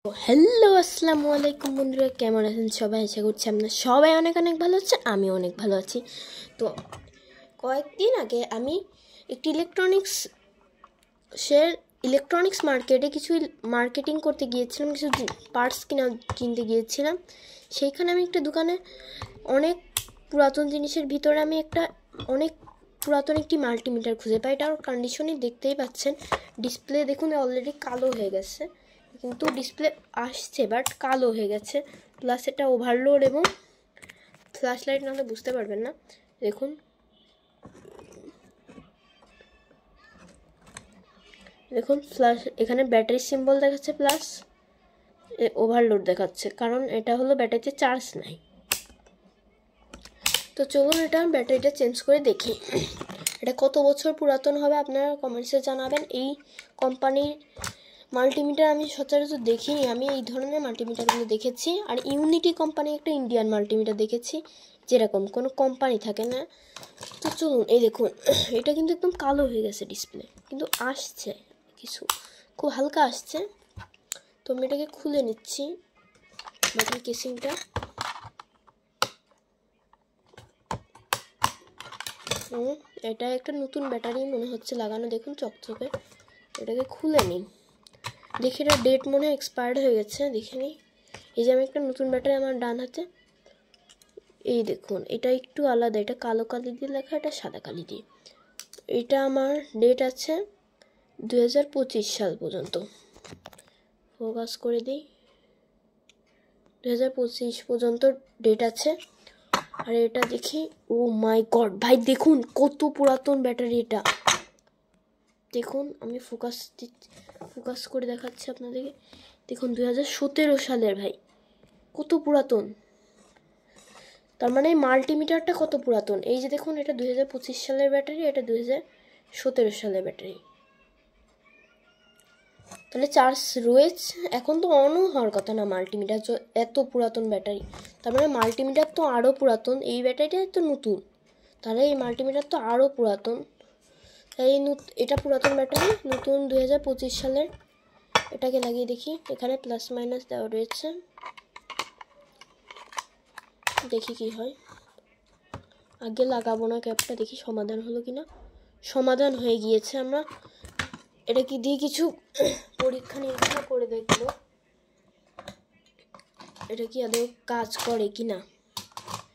Hello আসসালামু আলাইকুম বন্ধুরা, কেমন আছেন সবাই? আশা করছি আপনারা সবাই অনেক অনেক ভালো আছেন। আমি অনেক ভালো আছি। তো কয়েকদিন আগে আমি একটি ইলেকট্রনিক্স মার্কেটে কিছু মার্কেটিং করতে গিয়েছিলাম, কিছু পার্টস কিনতে গিয়েছিলাম। সেইখানে আমি একটা দোকানে অনেক পুরাতন জিনিসের ভিতরে আমি অনেক পুরাতন একটি মাল্টিমিটার খুঁজে পাই। এটার কন্ডিশনই দেখতেই পাচ্ছেন। ডিসপ্লে দেখুন অলরেডি কালো হয়ে গেছে, কিন্তু ডিসপ্লে আসছে বাট কালো হয়ে গেছে। প্লাস এটা ওভারলোড এবং ফ্ল্যাশ লাইট নাহলে বুঝতে পারবেন না। দেখুন ফ্ল্যাশ, এখানে ব্যাটারি সিম্বল দেখাচ্ছে, প্লাস ওভারলোড দেখাচ্ছে, কারণ এটা হলো ব্যাটারিতে চার্জ নাই। তো চলুন এটা ব্যাটারিটা চেঞ্জ করে দেখি এটা কত বছর পুরাতন হবে। আপনারা কমেন্টসে জানাবেন। এই কোম্পানির মাল্টিমিটার আমি সচরাচর দেখিনি। আমি এই ধরনের মাল্টিমিটারগুলো দেখেছি, আর ইউনিটি কোম্পানি একটা ইন্ডিয়ান মাল্টিমিটার দেখেছি, যেরকম কোনো কোম্পানি থাকে না। তো চলুন, এই দেখুন এটা কিন্তু একদম কালো হয়ে গেছে ডিসপ্লে, কিন্তু আসছে কিছু, খুব হালকা আসছে। তো আমি এটাকে খুলে নিচ্ছি ব্যাটারি কেসিংটা। এটা একটা নতুন ব্যাটারি মনে হচ্ছে লাগানো, দেখুন চকচকে। এটাকে খুলে নিই, দেখি এটা ডেট মনে হয় এক্সপায়ার্ড হয়ে গেছে। দেখে নিই। এই যে আমি একটা নতুন ব্যাটারি আমার ডান হাতে, এই দেখুন এটা একটু আলাদা, এটা কালো কালি দিয়ে লেখা, এটা সাদা কালি দিয়ে। এটা আমার ডেট আছে 2025 সাল পর্যন্ত। ফোকাস করে দিই, 2025 পর্যন্ত ডেট আছে। আর এটা দেখি, ও মাই গড ভাই, দেখুন কত পুরাতন ব্যাটারি এটা। দেখুন আমি ফোকাস করে দেখাচ্ছি আপনাদেরকে। দেখুন 2017 সালের ভাই, কত পুরাতন। তার মানে এই মাল্টিমিটারটা কত পুরাতন। এই যে দেখুন, এটা 2025 সালের ব্যাটারি, এটা 2017 সালের ব্যাটারি। তাহলে চার্জ রয়েছে, এখন তো অনও হওয়ার কথা না মাল্টিমিটার, এত পুরাতন ব্যাটারি। তার মানে মাল্টিমিটার তো আরও পুরাতন, এই ব্যাটারিটা তো নতুন, তাহলে এই মাল্টিমিটার তো আরও পুরাতন। এটা পুরাতন ব্যাটারি, নতুন 2025 সালের। এটাকে লাগিয়ে দেখি, এখানে প্লাস মাইনাস দেওয়া রয়েছে, দেখি কি হয়। আগে লাগাবো না ক্যাপটা, দেখি সমাধান হলো কিনা। সমাধান হয়ে গিয়েছে। আমরা এটা কি দিয়ে কিছু পরীক্ষা নিরীক্ষা করে দেখবো এটা কি আদৌ কাজ করে কিনা।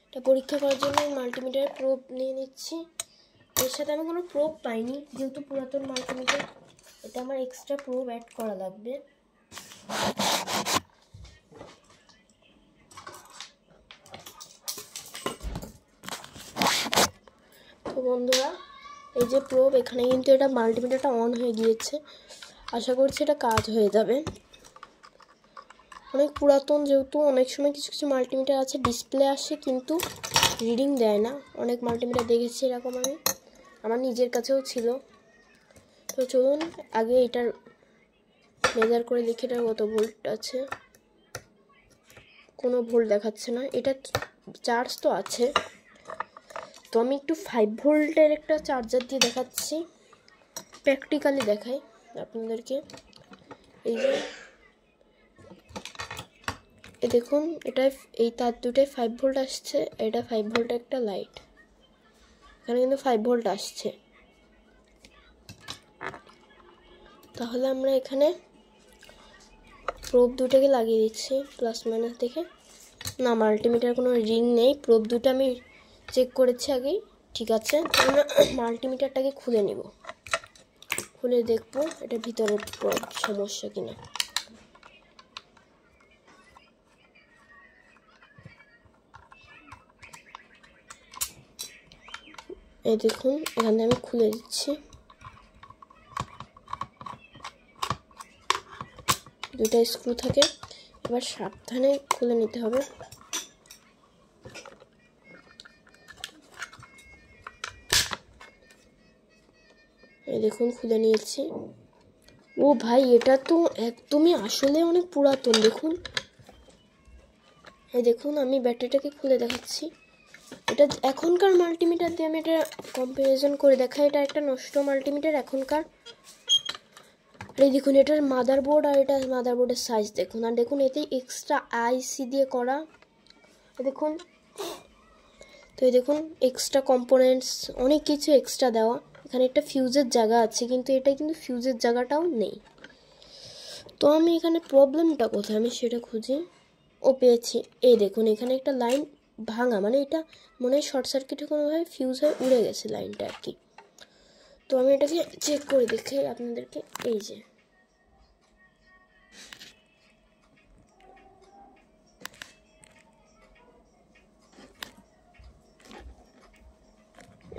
এটা পরীক্ষা করার জন্য মাল্টিমিটারের প্রোব নিয়ে নিচ্ছি। এর সাথে আমি কোনো প্রোব পাইনি, যেহেতু পুরাতন মাল্টিমিটার, এটা আমার এক্সট্রা প্রোব অ্যাড করা লাগবে। তো বন্ধুরা, এই যে প্রোব, এখানে কিন্তু এটা মাল্টিমিটারটা অন হয়ে গিয়েছে। আশা করছি এটা কাজ হয়ে যাবে। অনেক পুরাতন যেহেতু, অনেক সময় কিছু কিছু মাল্টিমিটার আছে ডিসপ্লে আসে কিন্তু রিডিং দেয় না। অনেক মাল্টিমিটার দেখেছি এরকম, আমার নিজের কাছেও ছিল। তো চলুন আগে এটার মেজার করে দেখি এটা কত ভোল্ট আছে। কোনো ভোল্ট দেখাচ্ছে না। এটা চার্জ তো আছে, তো আমি একটু 5 ভোল্টের একটা চার্জার দিয়ে দেখাচ্ছি, প্র্যাকটিক্যালি দেখাই আপনাদেরকে। এই যে দেখুন, এটা এই তার দুটায় 5 ভোল্ট আসছে, এটা 5 ভোল্ট একটা লাইট, এখানে কিন্তু 5 ভোল্ট আসছে। তাহলে আমরা এখানে প্রোব দুটাকে লাগিয়ে দিচ্ছি প্লাস মাইনাস দেখে। না, মাল্টিমিটার কোনো রিং নেই, প্রোব দুটো আমি চেক করেছি আগেই, ঠিক আছে। আমরা মাল্টিমিটারটাকে খুলে নিব, খুলে দেখবো এটা ভিতরে প্রোব সমস্যা কিনা। এই দেখুন, এখানে আমি খুলে দিচ্ছি। দুটা স্ক্রু থাকে, এবার সাবধানে খুলে নিতে হবে। এই দেখুন খুলে নিয়েছি। ও ভাই, এটা তো একদমই আসলে অনেক পুরাতন। দেখুন, এই দেখুন আমি ব্যাটারিটাকে খুলে দেখাচ্ছি। এটা এখনকার মাল্টিমিটার দিয়ে আমি এটা কম্পারিজন করে দেখাই। এটা একটা নষ্ট মাল্টিমিটার এখনকার। আর এই দেখুন এটার মাদারবোর্ড, আর এটা মাদারবোর্ডের সাইজ দেখুন, আর দেখুন এতে এক্সট্রা আইসি দিয়ে করা দেখুন। তো এই দেখুন এক্সট্রা কম্পোনেন্টস অনেক কিছু এক্সট্রা দেওয়া। এখানে একটা ফিউজের জায়গা আছে, কিন্তু এটা কিন্তু ফিউজের জায়গাটাও নেই। তো আমি এখানে প্রবলেমটা কোথায় আমি সেটা খুঁজি। ও পেয়েছি, এই দেখুন এখানে একটা লাইন ভাঙা, মানে এটা মনে হয় শর্ট সার্কিটে কোনোভাবে ফিউজ হয়ে উড়ে গেছে লাইনটা আর কি। তো আমি এটাকে চেক করে দেখি আপনাদেরকে। এই যে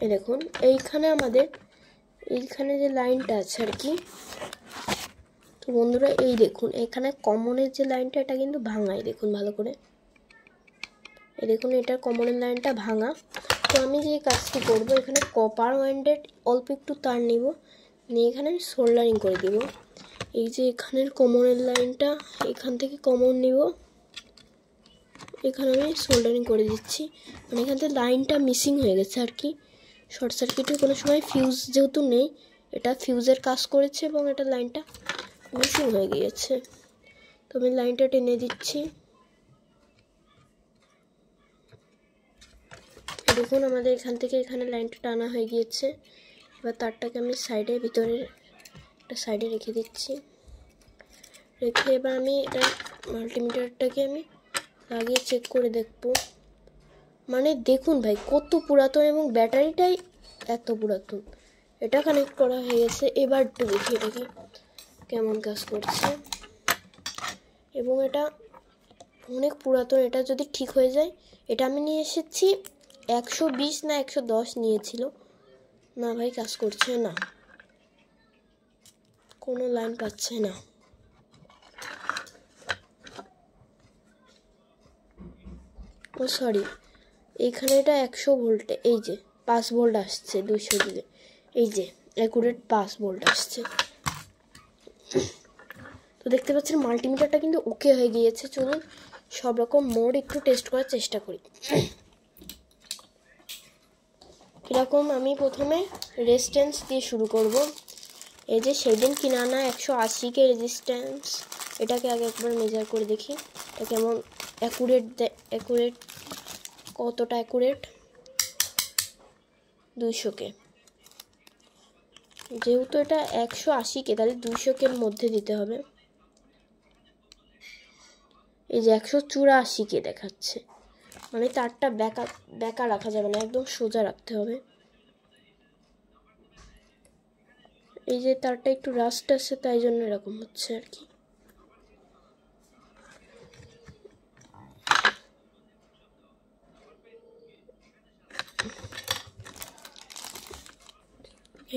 এই দেখুন এইখানে আমাদের এইখানে যে লাইনটা আছে আর কি। তো বন্ধুরা এই দেখুন এখানে কমনের যে লাইনটা এটা কিন্তু ভাঙাই, দেখুন ভালো করে, এই দেখুন এটার কমনের লাইনটা ভাঙা। তো আমি যে কাজটি করব, এখানে কপার ওয়াইন্ডেড অল্প একটু তার নিব, নিয়ে এখানে সোল্ডারিং করে দিব। এই যে এখানের কমনের লাইনটা এখান থেকে কমন নিব, এখানে আমি সোল্ডারিং করে দিচ্ছি। মানে এখান থেকে লাইনটা মিসিং হয়ে গেছে আর কি। শর্ট সার্কিটে কোনো সময় ফিউজ যেহেতু নেই, এটা ফিউজের কাজ করেছে এবং এটা লাইনটা মিসিং হয়ে গিয়েছে। তো আমি লাইনটা টেনে দিচ্ছি। দেখুন আমাদের এখান থেকে এখানে লাইনটা টানা হয়ে গিয়েছে। এবার তারটাকে আমি সাইডে ভিতরের একটা সাইডে রেখে দিচ্ছি। রেখে এবার আমি এটা মাল্টিমিটারটাকে আমি লাগিয়ে চেক করে দেখব। মানে দেখুন ভাই কত পুরাতন, এবং ব্যাটারিটাই এত পুরাতন। এটা কানেক্ট করা হয়ে গেছে। এবার একটু দেখি এটাকে কেমন কাজ করছে। এবং এটা অনেক পুরাতন, এটা যদি ঠিক হয়ে যায়। এটা আমি নিয়ে এসেছি 120 না 110 নিয়েছিল। না ভাই কাজ করছে না, কোনো লাইন পাচ্ছে না। ও সরি, এইখানে এটা 100 ভোল্টে, এই যে 5 ভোল্ট আসছে 200 দিলে, এই যে অ্যাকুরেট 5 ভোল্ট আসছে। তো দেখতে পাচ্ছেন মাল্টিমিটারটা কিন্তু ওকে হয়ে গিয়েছে। চলুন সব রকম মোড একটু টেস্ট করার চেষ্টা করি। কীরকম, আমি প্রথমে রেজিস্ট্যান্স দিয়ে শুরু করব। এই যে সেদিন কিনে আনা 180 রেজিস্ট্যান্স, এটাকে আগে একবার মেজার করে দেখি এটা কেমন অ্যাকুরেট কতটা অ্যাকুরেট। 200 যেহেতু এটা 180 তাহলে 200 মধ্যে দিতে হবে। এই যে 184 দেখাচ্ছে, মানে তারটা বেঁকা রাখা যাবে না, একদম সোজা রাখতে হবে। এই যে তারটা একটু রাস্ট আছে, তাই জন্য এরকম হচ্ছে আর কি।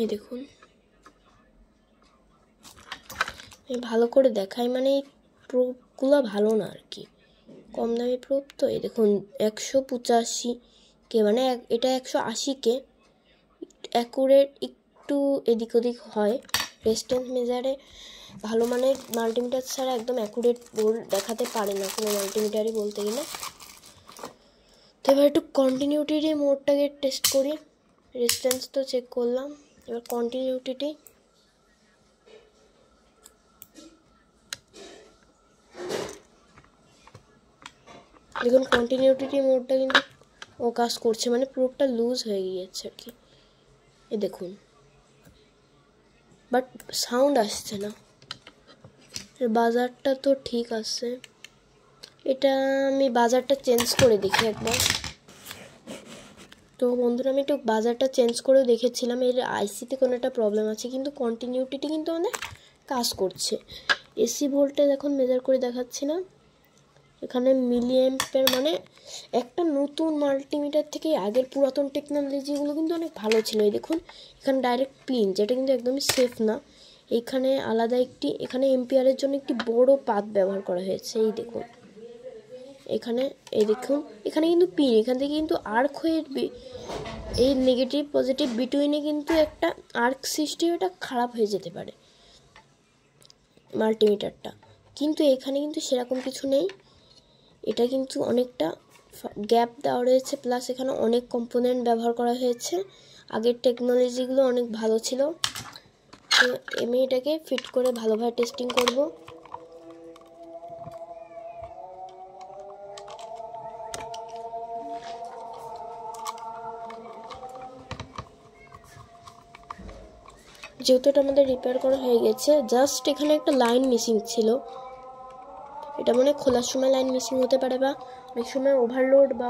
এই দেখুন ভালো করে দেখাই, মানে প্রুফগুলো ভালো না আর কি, কম দামি প্রুফ। তো এই দেখুন 185 মানে এটা 180 অ্যাকুরেট একটু এদিক ওদিক হয়। রেজিস্ট্যান্স মেজারে ভালো মানের মাল্টিমিটার ছাড়া একদম অ্যাকুরেট ভোল্ট দেখাতে পারে না কোনো মাল্টিমিটারই বলতে গেলে। তো এবার একটু কন্টিনিউটি মোডটাকে টেস্ট করি। রেজিস্ট্যান্স তো চেক করলাম, এবার কন্টিনিউটি। দেখুন কন্টিনিউটি মোডটা কিন্তু ও কাজ করছে, মানে প্রুফটা লুজ হয়ে গিয়েছে আর কি। এ দেখুন, বাট সাউন্ড আসছে না। বাজারটা তো ঠিক আছে, এটা আমি বাজারটা চেঞ্জ করে দেখি একবার। তো বন্ধুরা আমি একটু বাজারটা চেঞ্জ করেও দেখেছিলাম, এর আইসিতে কোনো একটা প্রবলেম আছে, কিন্তু কন্টিনিউটি কিন্তু আমাদের কাজ করছে। এসি ভোল্টেজ এখন মেজার করে দেখাচ্ছি না, এখানে মিলি অ্যাম্পের, মানে একটা নতুন মাল্টিমিটার থেকে আগের পুরাতন টেকনোলজিগুলো কিন্তু অনেক ভালো ছিল। এই দেখুন এখানে ডাইরেক্ট পিন, যেটা কিন্তু একদমই সেফ না। এইখানে আলাদা একটি, এখানে এম্পিয়ারের জন্য একটি বড় পাত ব্যবহার করা হয়েছে। এই দেখুন এখানে, এই দেখুন এখানে কিন্তু পিন, এখান থেকে কিন্তু আর্ক হয়ে এই নেগেটিভ পজিটিভ বিটুইনে কিন্তু একটা আর্ক সৃষ্টি, এটা খারাপ হয়ে যেতে পারে মাল্টিমিটারটা। কিন্তু এখানে কিন্তু সেরকম কিছু নেই, এটা কিন্তু অনেকটা গ্যাপ দেওয়া রয়েছে, প্লাস এখানে অনেক কম্পোনেন্ট ব্যবহার করা হয়েছে। আগের টেকনোলজিগুলো অনেক ভালো ছিল। তো আমি এটাকে ফিট করে ভালোভাবে টেস্টিং করব। যেহেতু এটা আমাদের রিপেয়ার করা হয়ে গেছে, জাস্ট এখানে একটা লাইন মিসিং ছিল। এটা মনে খোলার সময় লাইন মিসিং হতে পারে, বা অনেক সময় ওভারলোড বা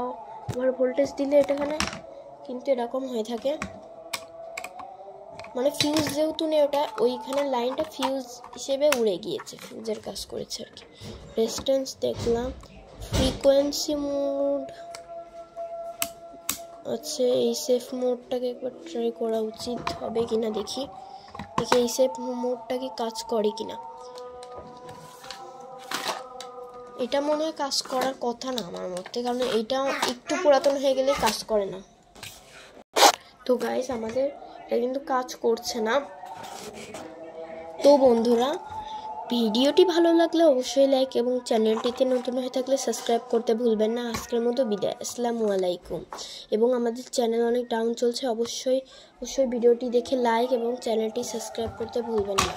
ওভার ভোল্টেজ দিলে এটা এখানে কিন্তু এরকম হয়ে থাকে। মানে ফিউজ যেহেতু নেই, ওটা ওইখানে লাইনটা ফিউজ হিসেবে উড়ে গিয়েছে, ফিউজের কাজ করেছে আর কি। রেজিস্ট্যান্স দেখলাম, ফ্রিকোয়েন্সি মোড আছে। এই সেফ মোডটাকে একবার ট্রাই করা উচিত হবে কিনা দেখি এই সেফ মোডটা কি কাজ করে কিনা। এটা মনে হয় কাজ করার কথা না আমার মতে, কারণ এইটা একটু পুরাতন হয়ে গেলে কাজ করে না। তো গাইস, আমাদের এটা কিন্তু কাজ করছে না। তো বন্ধুরা, ভিডিওটি ভালো লাগলে অবশ্যই লাইক এবং চ্যানেলটিতে নতুন হয়ে থাকলে সাবস্ক্রাইব করতে ভুলবেন না। আজকের মতো বিদায়, আসসালামু আলাইকুম। এবং আমাদের চ্যানেল অনেক ডাউন চলছে, অবশ্যই ভিডিওটি দেখে লাইক এবং চ্যানেলটি সাবস্ক্রাইব করতে ভুলবেন না।